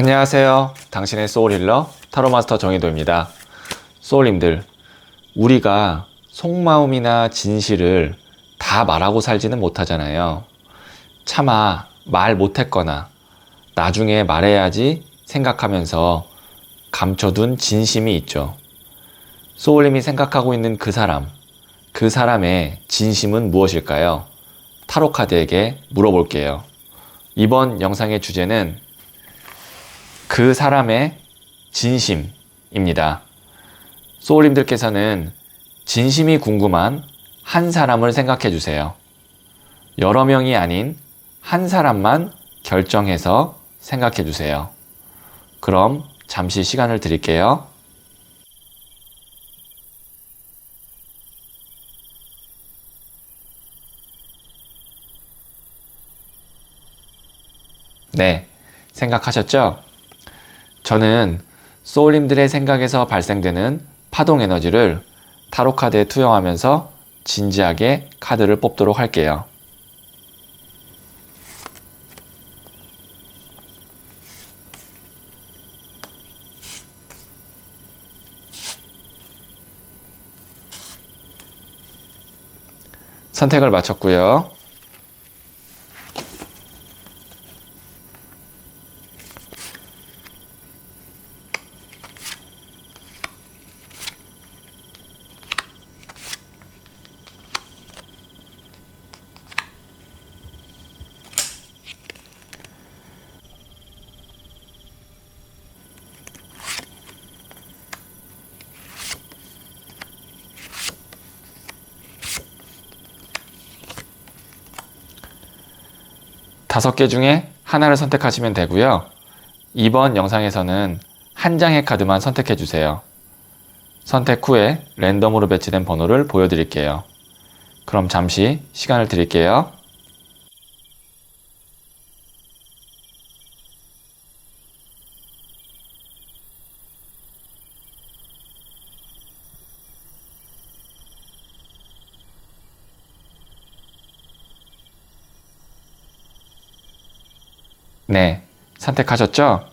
안녕하세요. 당신의 소울힐러 타로마스터 정희도입니다. 소울님들, 우리가 속마음이나 진실을 다 말하고 살지는 못하잖아요. 차마 말 못했거나 나중에 말해야지 생각하면서 감춰둔 진심이 있죠. 소울님이 생각하고 있는 그 사람의 진심은 무엇일까요? 타로카드에게 물어볼게요. 이번 영상의 주제는 그 사람의 진심입니다. 소울님들께서는 진심이 궁금한 한 사람을 생각해 주세요. 여러 명이 아닌 한 사람만 결정해서 생각해 주세요. 그럼 잠시 시간을 드릴게요. 네, 생각하셨죠? 저는 소울님들의 생각에서 발생되는 파동 에너지를 타로카드에 투영하면서 진지하게 카드를 뽑도록 할게요. 선택을 마쳤고요. 다섯 개 중에 하나를 선택하시면 되고요. 이번 영상에서는 한 장의 카드만 선택해 주세요. 선택 후에 랜덤으로 배치된 번호를 보여드릴게요. 그럼 잠시 시간을 드릴게요. 네, 선택하셨죠?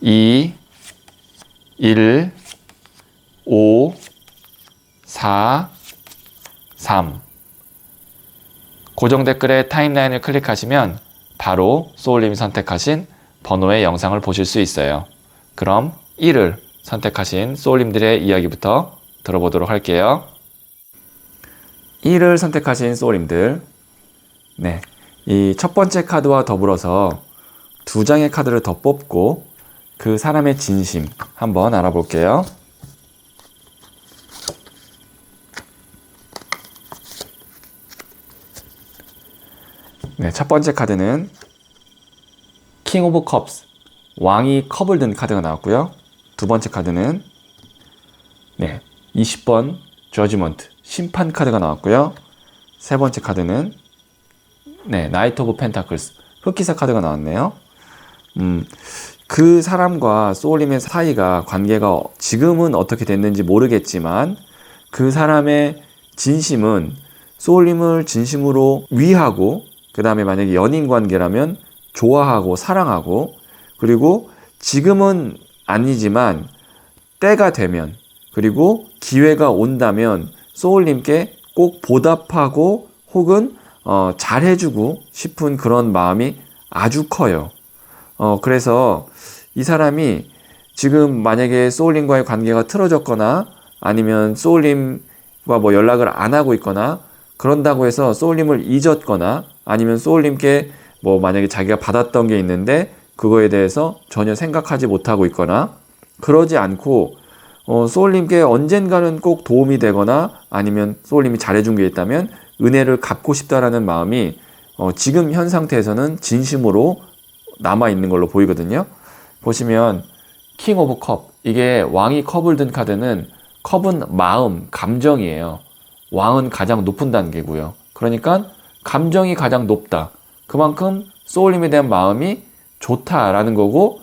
2, 1, 5, 4, 3. 고정 댓글에 타임라인을 클릭하시면 바로 소울님이 선택하신 번호의 영상을 보실 수 있어요. 그럼 1을 선택하신 소울님들의 이야기부터 들어보도록 할게요. 1을 선택하신 소울님들, 네, 이 첫 번째 카드와 더불어서 두 장의 카드를 더 뽑고 그 사람의 진심 한번 알아볼게요. 네, 첫 번째 카드는 킹 오브 컵스, 왕이 컵을 든 카드가 나왔고요. 두 번째 카드는 20번 저지먼트, 심판 카드가 나왔고요. 세 번째 카드는 나이트 오브 펜타클스, 흑기사 카드가 나왔네요. 그 사람과 소울님의 사이가, 관계가 지금은 어떻게 됐는지 모르겠지만 그 사람의 진심은 소울님을 진심으로 위하고, 그 다음에 만약에 연인 관계라면 좋아하고 사랑하고, 그리고 지금은 아니지만 때가 되면, 그리고 기회가 온다면 소울님께 꼭 보답하고 혹은 잘해주고 싶은 그런 마음이 아주 커요. 그래서 이 사람이 지금 만약에 소울님과의 관계가 틀어졌거나 아니면 소울님과 뭐 연락을 안 하고 있거나 그런다고 해서 소울님을 잊었거나 아니면 소울님께 뭐 만약에 자기가 받았던 게 있는데 그거에 대해서 전혀 생각하지 못하고 있거나, 그러지 않고 소울님께 언젠가는 꼭 도움이 되거나 아니면 소울님이 잘해준 게 있다면 은혜를 갚고 싶다라는 마음이 지금 현 상태에서는 진심으로 남아있는 걸로 보이거든요. 보시면 킹 오브 컵, 이게 왕이 컵을 든 카드는, 컵은 마음, 감정이에요. 왕은 가장 높은 단계고요. 그러니까 감정이 가장 높다. 그만큼 소울님에 대한 마음이 좋다라는 거고,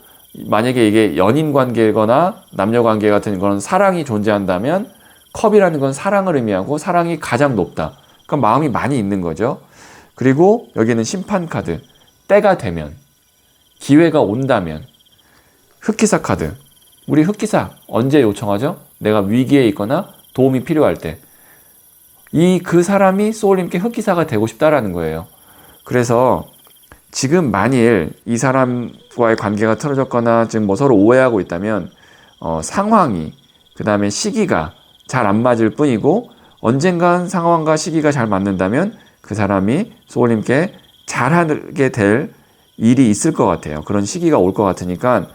만약에 이게 연인 관계거나 남녀 관계 같은 그런 사랑이 존재한다면 컵이라는 건 사랑을 의미하고 사랑이 가장 높다. 그러니까 마음이 많이 있는 거죠. 그리고 여기는 심판 카드, 때가 되면, 기회가 온다면, 흑기사 카드. 우리 흑기사 언제 요청하죠? 내가 위기에 있거나 도움이 필요할 때. 그 사람이 소울님께 흑기사가 되고 싶다라는 거예요. 그래서 지금 만일 이 사람과의 관계가 틀어졌거나 지금 뭐 서로 오해하고 있다면 상황이, 그 다음에 시기가 잘 안 맞을 뿐이고, 언젠간 상황과 시기가 잘 맞는다면 그 사람이 소울님께 잘하게 될 일이 있을 것 같아요. 그런 시기가 올 것 같으니까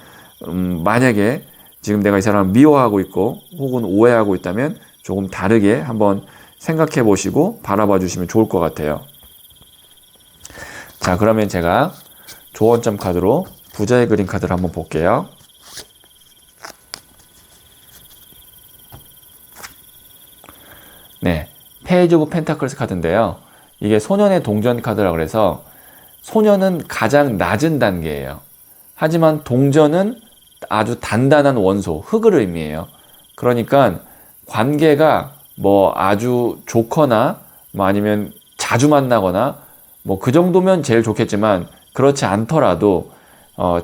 만약에 지금 내가 이 사람을 미워하고 있고 혹은 오해하고 있다면 조금 다르게 한번 생각해 보시고 바라봐 주시면 좋을 것 같아요. 자, 그러면 제가 조언점 카드로 부자의 그림 카드를 한번 볼게요. 네, 페이지 오브 펜타클스 카드인데요. 이게 소년의 동전 카드라 그래서 소년은 가장 낮은 단계예요. 하지만 동전은 아주 단단한 원소, 흙을 의미해요. 그러니까 관계가 뭐 아주 좋거나 뭐 아니면 자주 만나거나 뭐 그 정도면 제일 좋겠지만, 그렇지 않더라도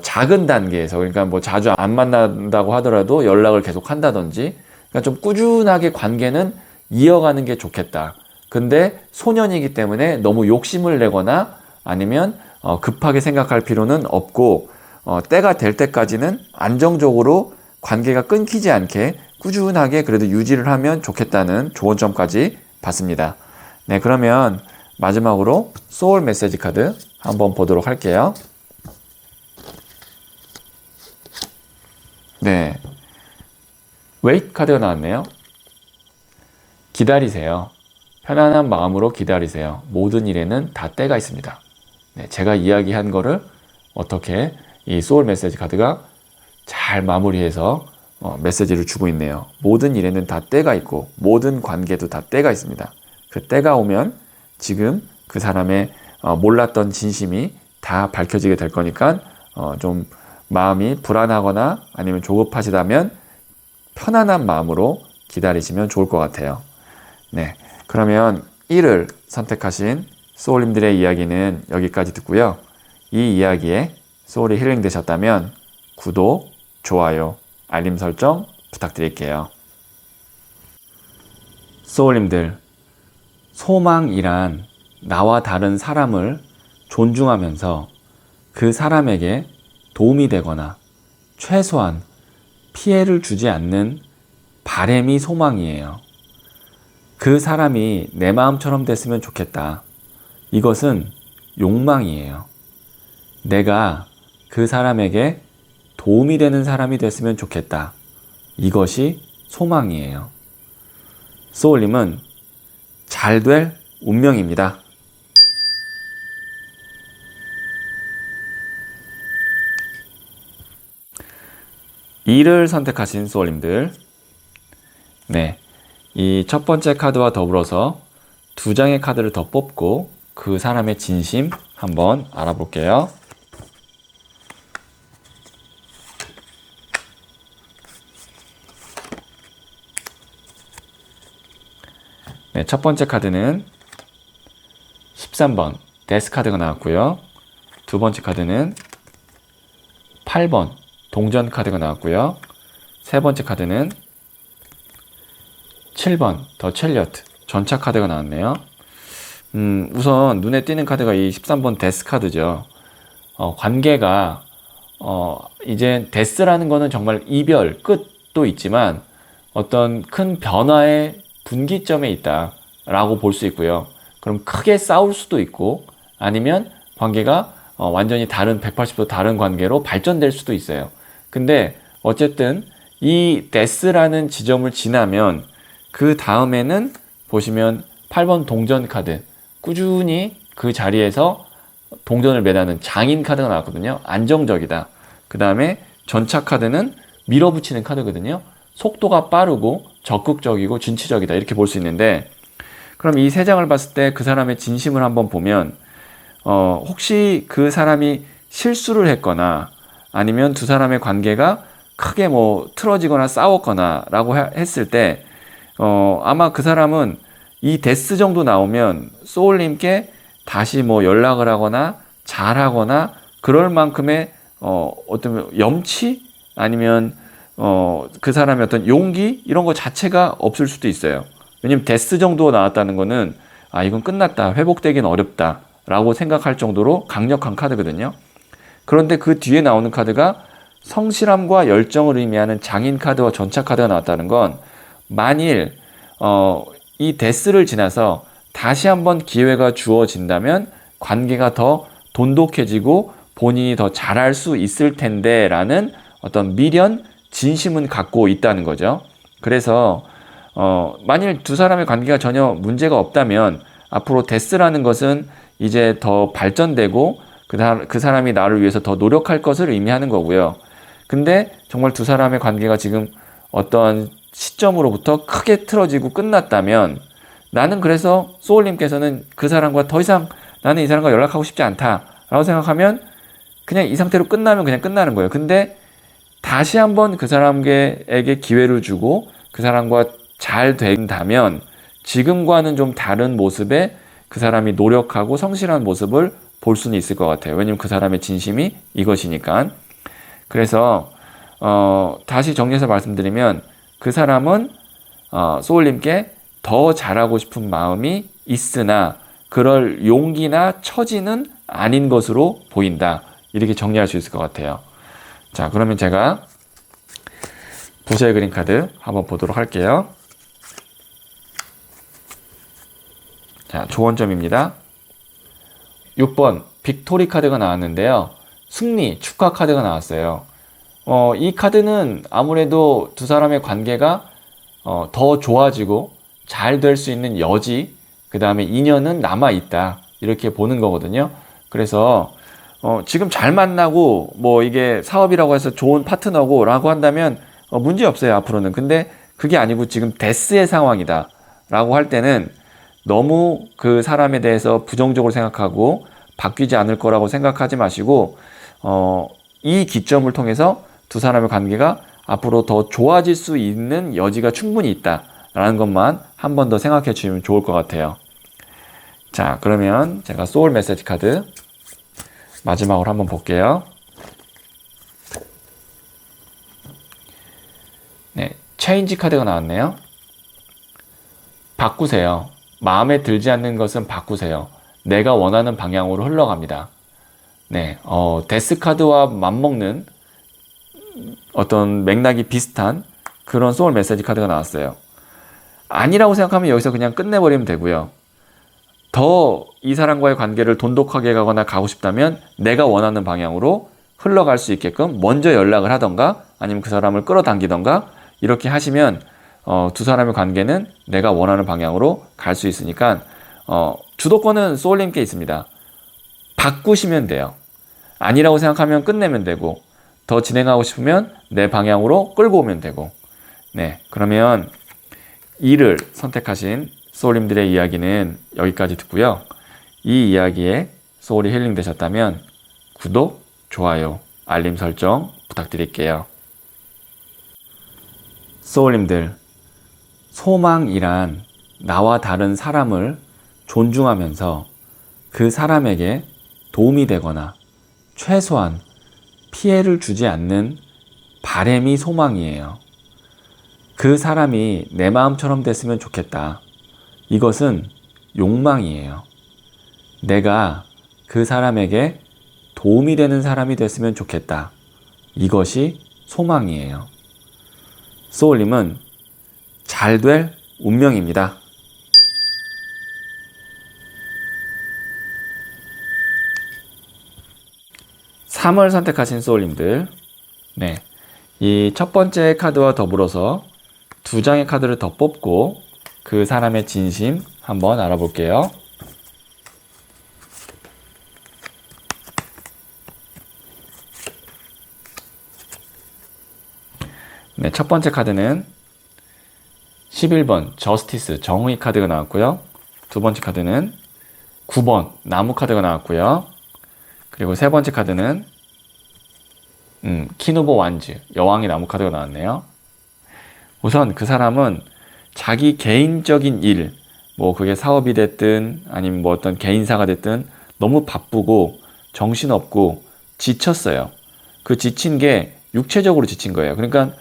작은 단계에서, 그러니까 뭐 자주 안 만난다고 하더라도 연락을 계속 한다든지, 그러니까 좀 꾸준하게 관계는 이어가는 게 좋겠다. 근데 소년이기 때문에 너무 욕심을 내거나 아니면 급하게 생각할 필요는 없고, 때가 될 때까지는 안정적으로 관계가 끊기지 않게 꾸준하게 그래도 유지를 하면 좋겠다는 조언점까지 받습니다. 네, 그러면 마지막으로 소울 메시지 카드 한번 보도록 할게요. 네, 웨이트 카드가 나왔네요. 기다리세요. 편안한 마음으로 기다리세요. 모든 일에는 다 때가 있습니다. 네, 제가 이야기한 거를 어떻게 이 소울 메시지 카드가 잘 마무리해서 메시지를 주고 있네요. 모든 일에는 다 때가 있고 모든 관계도 다 때가 있습니다. 그 때가 오면 지금 그 사람의 몰랐던 진심이 다 밝혀지게 될 거니까 좀 마음이 불안하거나 아니면 조급하시다면 편안한 마음으로 기다리시면 좋을 것 같아요. 네, 그러면 1을 선택하신 소울님들의 이야기는 여기까지 듣고요. 이 이야기에 소울이 힐링 되셨다면 구독, 좋아요, 알림 설정 부탁드릴게요. 소울님들, 소망이란 나와 다른 사람을 존중하면서 그 사람에게 도움이 되거나 최소한 피해를 주지 않는 바람이 소망이에요. 그 사람이 내 마음처럼 됐으면 좋겠다. 이것은 욕망이에요. 내가 그 사람에게 도움이 되는 사람이 됐으면 좋겠다. 이것이 소망이에요. 소울님은 잘 될 운명입니다. 이를 선택하신 소울님들, 네, 이 첫 번째 카드와 더불어서 두 장의 카드를 더 뽑고 그 사람의 진심 한번 알아볼게요. 네, 첫 번째 카드는 13번 데스 카드가 나왔고요. 두 번째 카드는 8번 동전 카드가 나왔고요. 세 번째 카드는 7번 더 첼리어트 전차 카드가 나왔네요. 우선 눈에 띄는 카드가 이 13번 데스 카드죠. 관계가 이제 데스라는 거는 정말 이별, 끝도 있지만 어떤 큰 변화의 분기점에 있다 라고 볼 수 있고요. 그럼 크게 싸울 수도 있고 아니면 관계가 완전히 다른 180도 다른 관계로 발전될 수도 있어요. 근데 어쨌든 이 데스라는 지점을 지나면 그 다음에는 보시면 8번 동전 카드, 꾸준히 그 자리에서 동전을 매다는 장인 카드가 나왔거든요. 안정적이다. 그 다음에 전차 카드는 밀어붙이는 카드거든요. 속도가 빠르고 적극적이고 진취적이다. 이렇게 볼 수 있는데, 그럼 이 세 장을 봤을 때 그 사람의 진심을 한번 보면 혹시 그 사람이 실수를 했거나 아니면 두 사람의 관계가 크게 뭐 틀어지거나 싸웠거나 라고 했을 때 아마 그 사람은 이 데스 정도 나오면 소울님께 다시 뭐 연락을 하거나 잘하거나 그럴 만큼의 어떤 염치 아니면 그 사람의 어떤 용기 이런 거 자체가 없을 수도 있어요. 왜냐면 데스 정도 나왔다는 거는 이건 끝났다, 회복되기는 어렵다 라고 생각할 정도로 강력한 카드거든요. 그런데 그 뒤에 나오는 카드가 성실함과 열정을 의미하는 장인 카드와 전차 카드가 나왔다는 건, 만일 이 데스를 지나서 다시 한번 기회가 주어진다면 관계가 더 돈독해지고 본인이 더 잘할 수 있을 텐데 라는 어떤 미련, 진심은 갖고 있다는 거죠. 그래서 만일 두 사람의 관계가 전혀 문제가 없다면 앞으로 데스라는 것은 이제 더 발전되고 그 사람이 나를 위해서 더 노력할 것을 의미하는 거고요. 근데 정말 두 사람의 관계가 지금 어떤 시점으로부터 크게 틀어지고 끝났다면, 나는 그래서 소울님께서는 그 사람과 더 이상 나는 이 사람과 연락하고 싶지 않다라고 생각하면 그냥 이 상태로 끝나면 그냥 끝나는 거예요. 근데 다시 한번 그 사람에게 기회를 주고 그 사람과 잘 된다면 지금과는 좀 다른 모습의 그 사람이 노력하고 성실한 모습을 볼 수는 있을 것 같아요. 왜냐면 그 사람의 진심이 이것이니까. 그래서 다시 정리해서 말씀드리면, 그 사람은 소울님께 더 잘하고 싶은 마음이 있으나 그럴 용기나 처지는 아닌 것으로 보인다. 이렇게 정리할 수 있을 것 같아요. 자, 그러면 제가 부서의 그림 카드 한번 보도록 할게요. 자, 조언점입니다. 6번 빅토리 카드가 나왔는데요. 승리, 축하 카드가 나왔어요. 이 카드는 아무래도 두 사람의 관계가 더 좋아지고 잘 될 수 있는 여지, 그 다음에 인연은 남아있다, 이렇게 보는 거거든요. 그래서 지금 잘 만나고 뭐 이게 사업이라고 해서 좋은 파트너고 라고 한다면 문제 없어요, 앞으로는. 근데 그게 아니고 지금 데스의 상황이다 라고 할 때는 너무 그 사람에 대해서 부정적으로 생각하고 바뀌지 않을 거라고 생각하지 마시고, 이 기점을 통해서 두 사람의 관계가 앞으로 더 좋아질 수 있는 여지가 충분히 있다라는 것만 한 번 더 생각해 주시면 좋을 것 같아요. 자, 그러면 제가 소울 메시지 카드 마지막으로 한번 볼게요. 네, 체인지 카드가 나왔네요. 바꾸세요. 마음에 들지 않는 것은 바꾸세요. 내가 원하는 방향으로 흘러갑니다. 네, 데스 카드와 맞먹는 어떤 맥락이 비슷한 그런 소울 메시지 카드가 나왔어요. 아니라고 생각하면 여기서 그냥 끝내버리면 되고요. 더 이 사람과의 관계를 돈독하게 가거나 가고 싶다면 내가 원하는 방향으로 흘러갈 수 있게끔 먼저 연락을 하던가 아니면 그 사람을 끌어당기던가 이렇게 하시면 두 사람의 관계는 내가 원하는 방향으로 갈 수 있으니까 주도권은 소울님께 있습니다. 바꾸시면 돼요. 아니라고 생각하면 끝내면 되고, 더 진행하고 싶으면 내 방향으로 끌고 오면 되고. 네, 그러면 2를 선택하신 소울님들의 이야기는 여기까지 듣고요. 이 이야기에 소울이 힐링 되셨다면 구독, 좋아요, 알림 설정 부탁드릴게요. 소울님들, 소망이란 나와 다른 사람을 존중하면서 그 사람에게 도움이 되거나 최소한 피해를 주지 않는 바람이 소망이에요. 그 사람이 내 마음처럼 됐으면 좋겠다. 이것은 욕망이에요. 내가 그 사람에게 도움이 되는 사람이 됐으면 좋겠다. 이것이 소망이에요. 소울님은 잘 될 운명입니다. 3을 선택하신 소울님들, 네, 이 첫 번째 카드와 더불어서 2장의 카드를 더 뽑고 그 사람의 진심 한번 알아볼게요. 네, 첫 번째 카드는 11번 저스티스, 정의 카드가 나왔고요. 두 번째 카드는 9번 나무 카드가 나왔고요. 그리고 세 번째 카드는 키누보 완즈, 여왕의 나무 카드가 나왔네요. 우선 그 사람은 자기 개인적인 일, 뭐 그게 사업이 됐든 아니면 뭐 어떤 개인사가 됐든 너무 바쁘고 정신없고 지쳤어요. 그 지친 게 육체적으로 지친 거예요. 그러니까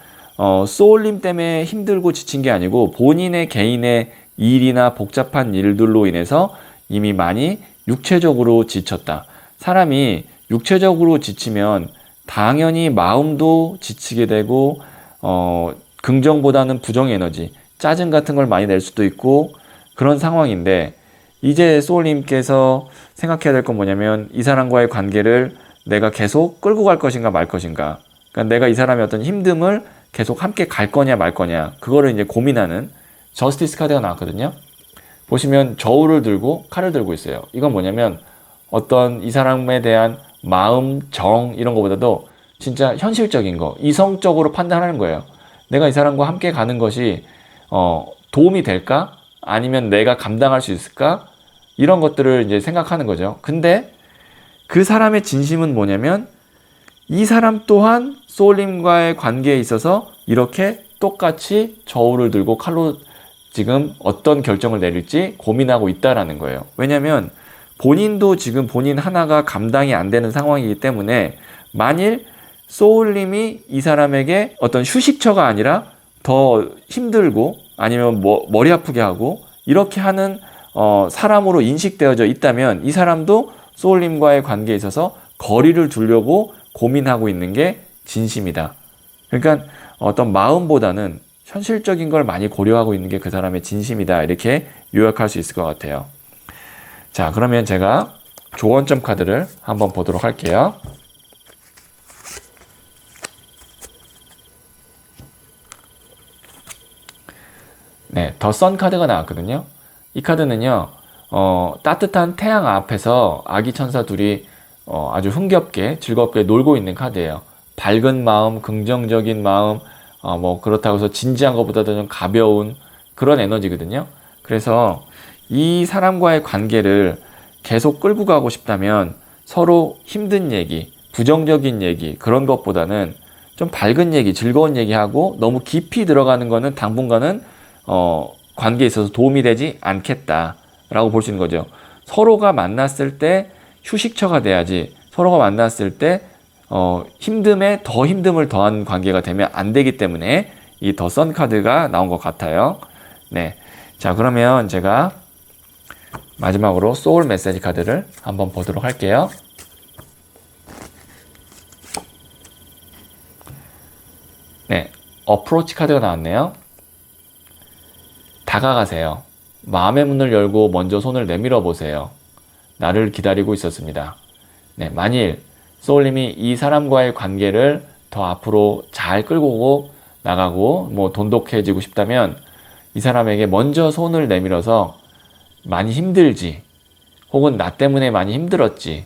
소울님 때문에 힘들고 지친 게 아니고 본인의 개인의 일이나 복잡한 일들로 인해서 이미 많이 육체적으로 지쳤다. 사람이 육체적으로 지치면 당연히 마음도 지치게 되고 긍정보다는 부정 에너지, 짜증 같은 걸 많이 낼 수도 있고 그런 상황인데, 이제 소울님께서 생각해야 될 건 뭐냐면 이 사람과의 관계를 내가 계속 끌고 갈 것인가 말 것인가. 그러니까 내가 이 사람의 어떤 힘듦을 계속 함께 갈 거냐 말 거냐, 그거를 이제 고민하는 저스티스 카드가 나왔거든요. 보시면 저울을 들고 칼을 들고 있어요. 이건 뭐냐면 어떤 이 사람에 대한 마음, 정 이런 거보다도 진짜 현실적인 거, 이성적으로 판단하는 거예요. 내가 이 사람과 함께 가는 것이 도움이 될까? 아니면 내가 감당할 수 있을까? 이런 것들을 이제 생각하는 거죠. 근데 그 사람의 진심은 뭐냐면 이 사람 또한 소울님과의 관계에 있어서 이렇게 똑같이 저울을 들고 칼로 지금 어떤 결정을 내릴지 고민하고 있다라는 거예요. 왜냐하면 본인도 지금 본인 하나가 감당이 안 되는 상황이기 때문에 만일 소울님이 이 사람에게 어떤 휴식처가 아니라 더 힘들고 아니면 머리 아프게 하고 이렇게 하는 사람으로 인식되어져 있다면 이 사람도 소울님과의 관계에 있어서 거리를 두려고 고민하고 있는 게 진심이다. 그러니까 어떤 마음보다는 현실적인 걸 많이 고려하고 있는 게 그 사람의 진심이다. 이렇게 요약할 수 있을 것 같아요. 자, 그러면 제가 조언점 카드를 한번 보도록 할게요. 네, 더 선 카드가 나왔거든요. 이 카드는요, 따뜻한 태양 앞에서 아기 천사 둘이 아주 흥겹게 즐겁게 놀고 있는 카드예요. 밝은 마음, 긍정적인 마음, 그렇다고 해서 진지한 것보다도 좀 가벼운 그런 에너지거든요. 그래서 이 사람과의 관계를 계속 끌고 가고 싶다면 서로 힘든 얘기, 부정적인 얘기, 그런 것보다는 좀 밝은 얘기, 즐거운 얘기하고 너무 깊이 들어가는 거는 당분간은 관계에 있어서 도움이 되지 않겠다라고 볼 수 있는 거죠. 서로가 만났을 때 휴식처가 돼야지, 서로가 만났을 때 힘듦에 더 힘듦을 더한 관계가 되면 안 되기 때문에 이 더 선 카드가 나온 것 같아요. 네. 자, 그러면 제가 마지막으로 소울 메시지 카드를 한번 보도록 할게요. 네. 어프로치 카드가 나왔네요. 다가가세요. 마음의 문을 열고 먼저 손을 내밀어 보세요. 나를 기다리고 있었습니다. 네, 만일 소울님이 이 사람과의 관계를 더 앞으로 잘 끌고 나가고 돈독해지고 싶다면 이 사람에게 먼저 손을 내밀어서 많이 힘들지, 혹은 나 때문에 많이 힘들었지,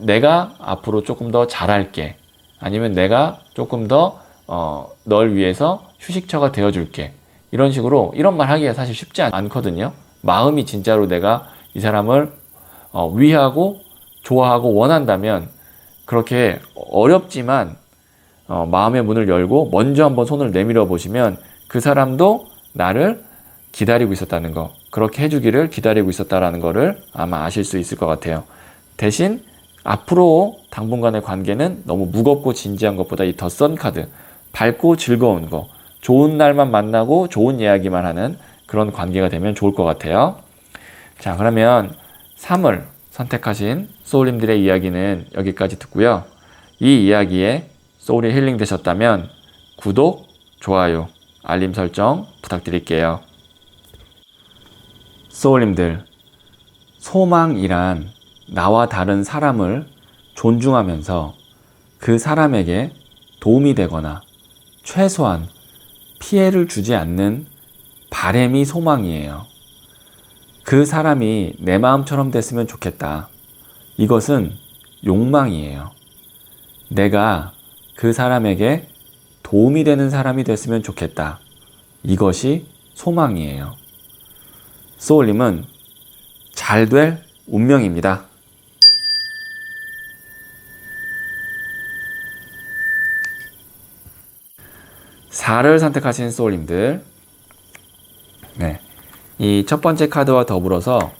내가 앞으로 조금 더 잘할게, 아니면 내가 조금 더 널 위해서 휴식처가 되어줄게, 이런 식으로 이런 말 하기가 사실 쉽지 않거든요. 마음이 진짜로 내가 이 사람을 위하고 좋아하고 원한다면 그렇게 어렵지만 마음의 문을 열고 먼저 한번 손을 내밀어 보시면 그 사람도 나를 기다리고 있었다는 거, 그렇게 해주기를 기다리고 있었다라는 거를 아마 아실 수 있을 것 같아요. 대신 앞으로 당분간의 관계는 너무 무겁고 진지한 것보다 이 더 선 카드, 밝고 즐거운 거, 좋은 날만 만나고 좋은 이야기만 하는 그런 관계가 되면 좋을 것 같아요. 자, 그러면 3을 선택하신 소울님들의 이야기는 여기까지 듣고요. 이 이야기에 소울이 힐링 되셨다면 구독, 좋아요, 알림 설정 부탁드릴게요. 소울님들, 소망이란 나와 다른 사람을 존중하면서 그 사람에게 도움이 되거나 최소한 피해를 주지 않는 바람이 소망이에요. 그 사람이 내 마음처럼 됐으면 좋겠다. 이것은 욕망이에요. 내가 그 사람에게 도움이 되는 사람이 됐으면 좋겠다. 이것이 소망이에요. 소울님은 잘 될 운명입니다. 4를 선택하신 소울님들, 네, 이 첫 번째 카드와 더불어서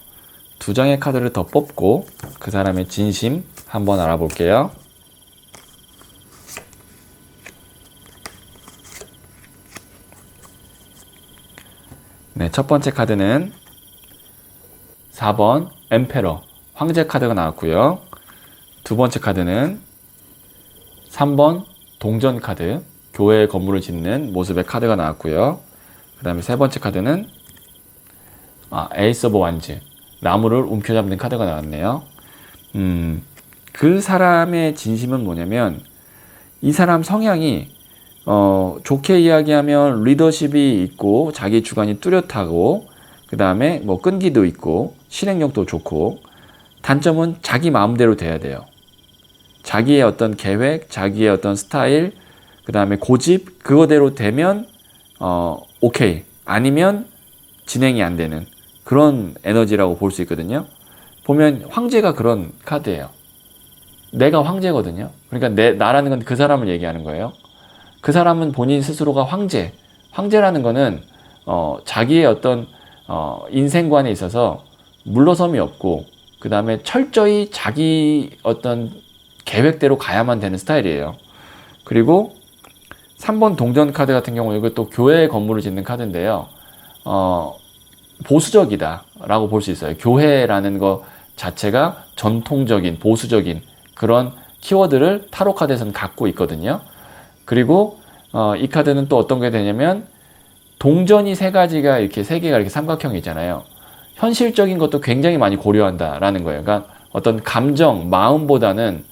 2장의 카드를 더 뽑고 그 사람의 진심 한번 알아볼게요. 네, 첫 번째 카드는 4번 엠페러 황제 카드가 나왔고요. 두 번째 카드는 3번 동전 카드 교회 건물을 짓는 모습의 카드가 나왔고요. 그 다음에 세 번째 카드는 에이스 오브 완즈 나무를 움켜잡는 카드가 나왔네요. 그 사람의 진심은 뭐냐면 이 사람 성향이 좋게 이야기하면 리더십이 있고 자기 주관이 뚜렷하고 그 다음에 뭐 끈기도 있고 실행력도 좋고 단점은 자기 마음대로 돼야 돼요. 자기의 어떤 계획, 자기의 어떤 스타일, 그 다음에 고집 그거대로 되면 오케이. 아니면 진행이 안 되는 그런 에너지라고 볼 수 있거든요. 보면 황제가 그런 카드예요. 내가 황제거든요. 그러니까 나라는 건 그 사람을 얘기하는 거예요. 그 사람은 본인 스스로가 황제. 황제라는 거는 자기의 어떤 인생관에 있어서 물러섬이 없고 그 다음에 철저히 자기 어떤 계획대로 가야만 되는 스타일이에요. 그리고 3번 동전 카드 같은 경우 이것도 교회 건물을 짓는 카드인데요. 보수적이다 라고 볼 수 있어요. 교회라는 것 자체가 전통적인 보수적인 그런 키워드를 타로 카드에서는 갖고 있거든요. 그리고 이 카드는 또 어떤 게 되냐면 동전이 세 개가 이렇게 삼각형이 있잖아요. 현실적인 것도 굉장히 많이 고려한다라는 거예요. 그러니까 어떤 감정, 마음보다는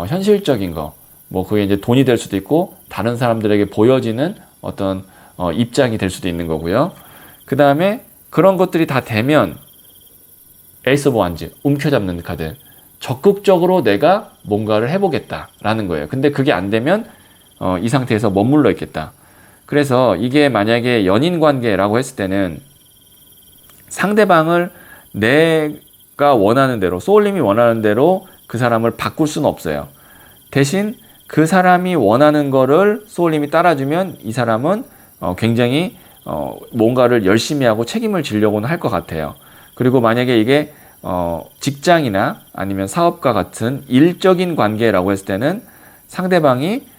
현실적인 거, 뭐 그게 이제 돈이 될 수도 있고 다른 사람들에게 보여지는 어떤 입장이 될 수도 있는 거고요. 그 다음에 그런 것들이 다 되면 에이스 오브 완즈, 움켜잡는 카드. 적극적으로 내가 뭔가를 해보겠다라는 거예요. 근데 그게 안 되면 이 상태에서 머물러 있겠다. 그래서 이게 만약에 연인 관계라고 했을 때는 상대방을 내가 원하는 대로, 소울님이 원하는 대로 그 사람을 바꿀 수는 없어요. 대신 그 사람이 원하는 거를 소울님이 따라주면 이 사람은 굉장히 뭔가를 열심히 하고 책임을 지려고는 할 것 같아요. 그리고 만약에 이게 직장이나 아니면 사업과 같은 일적인 관계라고 했을 때는 상대방이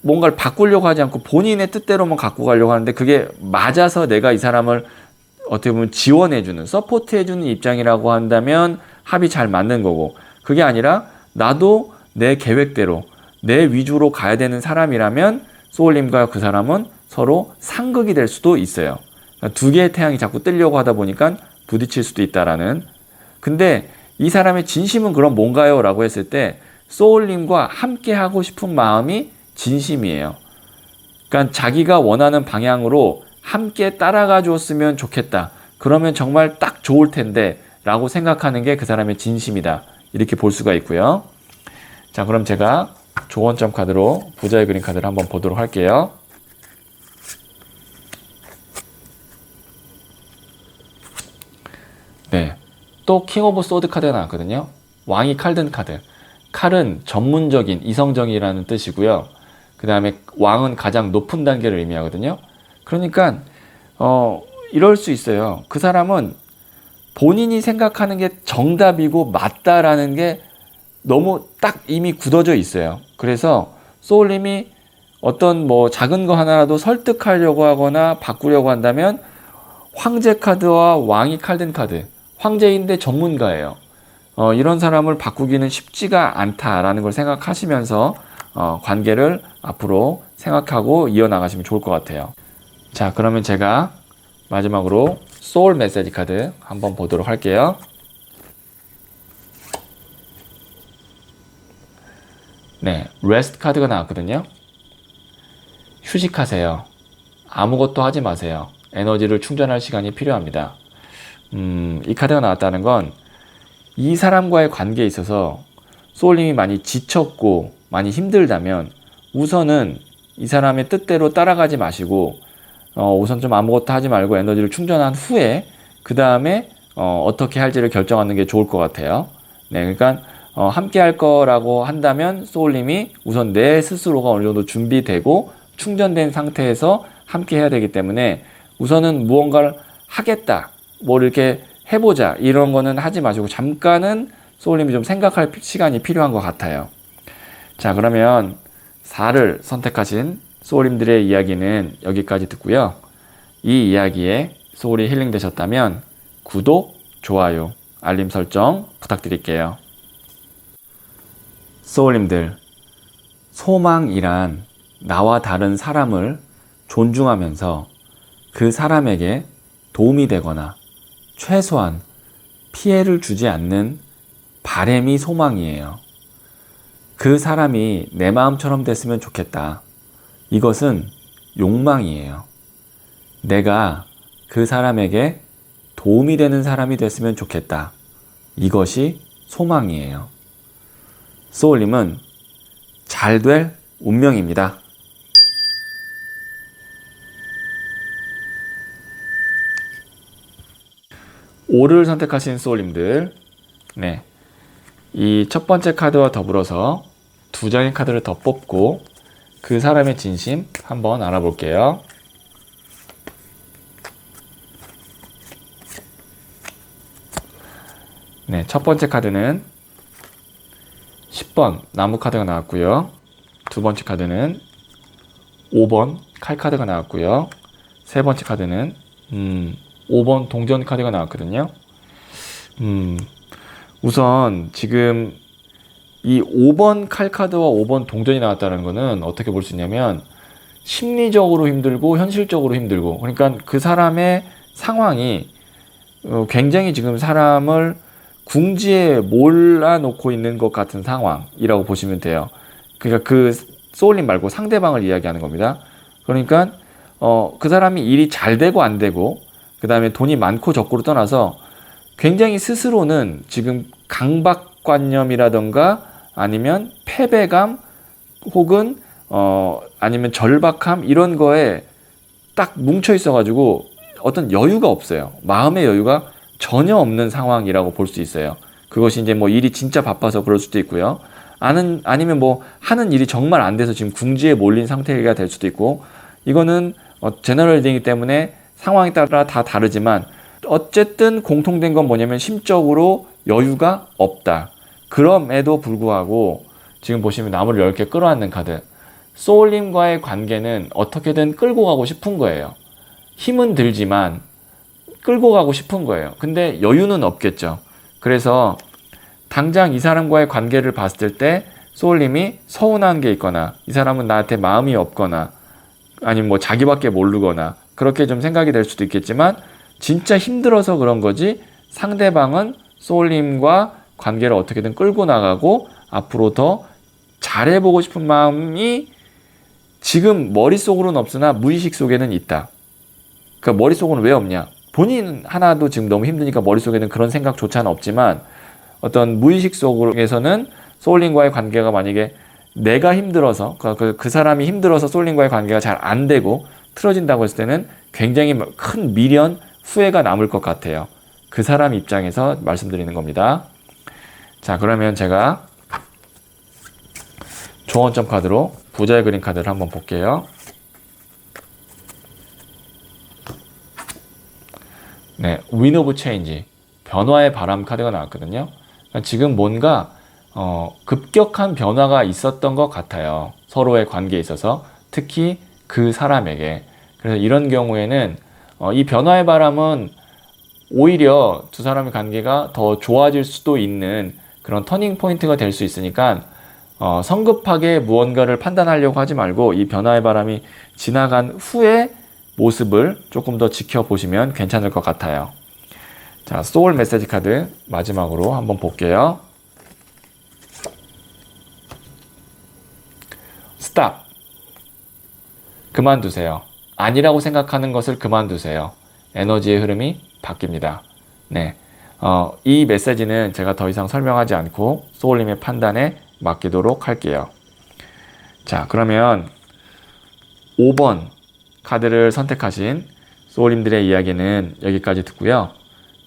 뭔가를 바꾸려고 하지 않고 본인의 뜻대로만 갖고 가려고 하는데 그게 맞아서 내가 이 사람을 어떻게 보면 지원해주는, 서포트해주는 입장이라고 한다면 합이 잘 맞는 거고, 그게 아니라 나도 내 계획대로 내 위주로 가야 되는 사람이라면 소울님과 그 사람은 서로 상극이 될 수도 있어요. 그러니까 두 개의 태양이 자꾸 뜨려고 하다 보니까 부딪힐 수도 있다라는. 근데 이 사람의 진심은 그럼 뭔가요? 라고 했을 때 소울님과 함께 하고 싶은 마음이 진심이에요. 그러니까 자기가 원하는 방향으로 함께 따라가 줬으면 좋겠다. 그러면 정말 딱 좋을 텐데 라고 생각하는 게 그 사람의 진심이다. 이렇게 볼 수가 있고요. 자, 그럼 제가 조언점 카드로 부자의 그림 카드를 한번 보도록 할게요. 네, 또 킹 오브 소드 카드가 나왔거든요. 왕이 칼 든 카드. 칼은 전문적인, 이성적이라는 뜻이고요. 그 다음에 왕은 가장 높은 단계를 의미하거든요. 그러니까 이럴 수 있어요. 그 사람은 본인이 생각하는 게 정답이고 맞다라는 게 너무 딱 이미 굳어져 있어요. 그래서 소울님이 어떤 뭐 작은 거 하나라도 설득하려고 하거나 바꾸려고 한다면 황제 카드와 왕이 칼 든 카드. 황제인데 전문가예요. 이런 사람을 바꾸기는 쉽지가 않다라는 걸 생각하시면서 관계를 앞으로 생각하고 이어나가시면 좋을 것 같아요. 자, 그러면 제가 마지막으로 소울 메시지 카드 한번 보도록 할게요. 네, 레스트 카드가 나왔거든요. 휴식하세요. 아무것도 하지 마세요. 에너지를 충전할 시간이 필요합니다. 이 카드가 나왔다는 건 이 사람과의 관계에 있어서 소울님이 많이 지쳤고 많이 힘들다면 우선은 이 사람의 뜻대로 따라가지 마시고 우선 좀 아무것도 하지 말고 에너지를 충전한 후에 그 다음에 어떻게 할지를 결정하는 게 좋을 것 같아요. 네, 그러니까 함께 할 거라고 한다면 소울님이 우선 내 스스로가 어느 정도 준비되고 충전된 상태에서 함께 해야 되기 때문에 우선은 무언가를 하겠다, 뭐 이렇게 해보자 이런 거는 하지 마시고 잠깐은 소울님이 좀 생각할 시간이 필요한 것 같아요. 자, 그러면 4를 선택하신 소울님들의 이야기는 여기까지 듣고요. 이 이야기에 소울이 힐링되셨다면 구독, 좋아요, 알림 설정 부탁드릴게요. 소울님들, 소망이란 나와 다른 사람을 존중하면서 그 사람에게 도움이 되거나 최소한 피해를 주지 않는 바람이 소망이에요. 그 사람이 내 마음처럼 됐으면 좋겠다. 이것은 욕망이에요. 내가 그 사람에게 도움이 되는 사람이 됐으면 좋겠다. 이것이 소망이에요. 소울님은 잘 될 운명입니다. O를 선택하신 소울님들, 이 첫 번째 카드와 더불어서 두 장의 카드를 더 뽑고 그 사람의 진심 한번 알아볼게요. 첫 번째 카드는 10번 나무 카드가 나왔고요. 두 번째 카드는 5번 칼 카드가 나왔고요. 세 번째 카드는 5번 동전 카드가 나왔거든요. 우선 지금 이 5번 칼 카드와 5번 동전이 나왔다는 것은 어떻게 볼 수 있냐면 심리적으로 힘들고 현실적으로 힘들고, 그러니까 그 사람의 상황이 굉장히 지금 사람을 궁지에 몰아놓고 있는 것 같은 상황이라고 보시면 돼요. 그러니까 그 소울님 말고 상대방을 이야기하는 겁니다. 그러니까 그 사람이 일이 잘 되고 안 되고 그 다음에 돈이 많고 적고를 떠나서 굉장히 스스로는 지금 강박관념이라던가 아니면 패배감 혹은 아니면 절박함 이런 거에 딱 뭉쳐 있어가지고 어떤 여유가 없어요. 마음의 여유가 전혀 없는 상황이라고 볼 수 있어요. 그것이 이제 뭐 일이 진짜 바빠서 그럴 수도 있고요. 아니면 뭐 하는 일이 정말 안 돼서 지금 궁지에 몰린 상태가 될 수도 있고, 이거는 제너럴이기 때문에 상황에 따라 다 다르지만 어쨌든 공통된 건 뭐냐면 심적으로 여유가 없다. 그럼에도 불구하고 지금 보시면 나무를 10개 끌어안는 카드. 소울님과의 관계는 어떻게든 끌고 가고 싶은 거예요. 힘은 들지만 끌고 가고 싶은 거예요. 근데 여유는 없겠죠. 그래서 당장 이 사람과의 관계를 봤을 때 소울님이 서운한 게 있거나 이 사람은 나한테 마음이 없거나 아니면 뭐 자기밖에 모르거나 그렇게 좀 생각이 될 수도 있겠지만 진짜 힘들어서 그런 거지, 상대방은 소울님과 관계를 어떻게든 끌고 나가고 앞으로 더 잘해보고 싶은 마음이 지금 머릿속으로는 없으나 무의식 속에는 있다. 그러니까 머릿속으로는 왜 없냐? 본인 하나도 지금 너무 힘드니까 머릿속에는 그런 생각조차는 없지만 어떤 무의식 속에서는 소울님과의 관계가 만약에 내가 힘들어서 그 사람이 힘들어서 소울님과의 관계가 잘 안 되고 틀어진다고 했을 때는 굉장히 큰 미련, 후회가 남을 것 같아요. 그 사람 입장에서 말씀드리는 겁니다. 자, 그러면 제가 조언점 카드로 부자의 그림 카드를 한번 볼게요. 윈 오브 체인지, 변화의 바람 카드가 나왔거든요. 그러니까 지금 뭔가 급격한 변화가 있었던 것 같아요. 서로의 관계에 있어서, 특히 그 사람에게. 그래서 이런 경우에는 이 변화의 바람은 오히려 두 사람의 관계가 더 좋아질 수도 있는 그런 터닝 포인트가 될 수 있으니까 성급하게 무언가를 판단하려고 하지 말고 이 변화의 바람이 지나간 후에 모습을 조금 더 지켜보시면 괜찮을 것 같아요. 자, 소울 메시지 카드 마지막으로 한번 볼게요. 스탑. 그만두세요. 아니라고 생각하는 것을 그만두세요. 에너지의 흐름이 바뀝니다. 이 메시지는 제가 더 이상 설명하지 않고 소울님의 판단에 맡기도록 할게요. 자, 그러면 5번 카드를 선택하신 소울님들의 이야기는 여기까지 듣고요.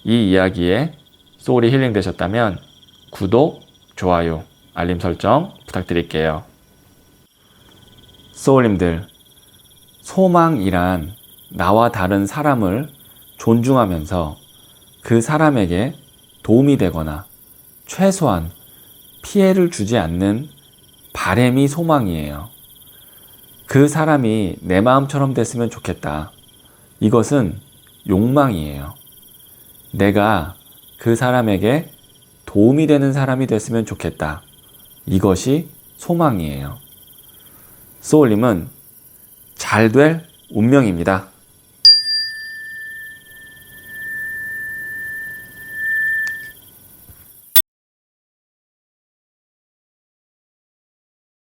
이 이야기에 소울이 힐링 되셨다면 구독, 좋아요, 알림 설정 부탁드릴게요. 소울님들, 소망이란 나와 다른 사람을 존중하면서 그 사람에게 도움이 되거나 최소한 피해를 주지 않는 바람이 소망이에요. 그 사람이 내 마음처럼 됐으면 좋겠다. 이것은 욕망이에요. 내가 그 사람에게 도움이 되는 사람이 됐으면 좋겠다. 이것이 소망이에요. 소울님은 잘 될 운명입니다.